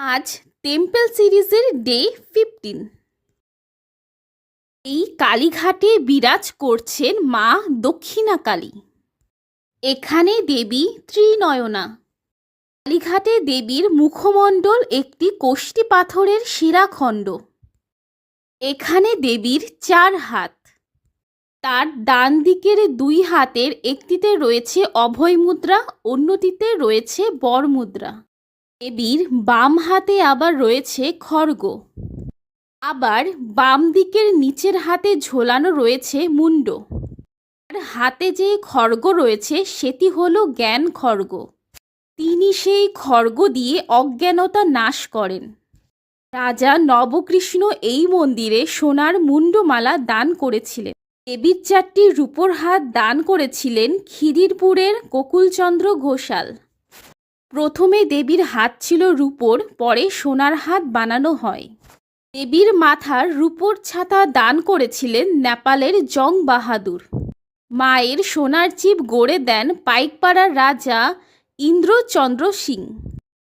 আজ টেম্পল সিরিজের ডে 15। এই কালীঘাটে বিরাজ করছেন মা দক্ষিণা কালী। এখানে দেবী ত্রিনয়না। কালীঘাটে দেবীর মুখমণ্ডল একটি কোষ্ঠী পাথরের শিরাখণ্ড। এখানে দেবীর 4 হাত। তার ডান দিকের 2 হাতের একটিতে রয়েছে অভয় মুদ্রা, অন্যটিতে রয়েছে বর মুদ্রা। দেবীর বাম হাতে আবার রয়েছে খড়গ। আবার বাম দিকের নিচের হাতে ঝোলানো রয়েছে মুন্ড। আর হাতে যে খড়গ রয়েছে সেটি হলো জ্ঞান খড়গ। তিনি সেই খড়গ দিয়ে অজ্ঞানতা নাশ করেন। রাজা নবকৃষ্ণ এই মন্দিরে সোনার মুন্ডমালা দান করেছিলেন। দেবীর 4টি রূপোর হাত দান করেছিলেন খিদিরপুরের গোকুলচন্দ্র ঘোষাল। প্রথমে দেবীর হাত ছিল রূপোর, পরে সোনার হাত বানানো হয়। দেবীর মাথার রূপোর ছাতা দান করেছিলেন নেপালের জং বাহাদুর। মায়ের সোনার চিপ গড়ে দেন পাইকপাড়ার রাজা ইন্দ্রচন্দ্র সিং।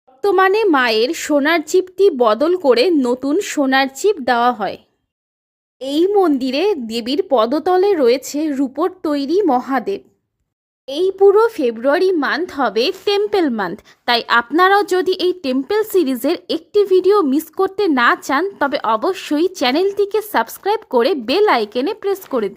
বর্তমানে মায়ের সোনার চিপটি বদল করে নতুন সোনার চিপ দেওয়া হয়। এই মন্দিরে দেবীর পদতলে রয়েছে রূপোর তৈরি মহাদেব। এই পুরো ফেব্রুয়ারি মান্থ হবে টেম্পল মান্থ, তাই আপনারাও যদি এই টেম্পল সিরিজের একটি ভিডিও মিস করতে না চান তবে অবশ্যই চ্যানেলটিকে সাবস্ক্রাইব করে বেল আইকনে প্রেস করে দিন।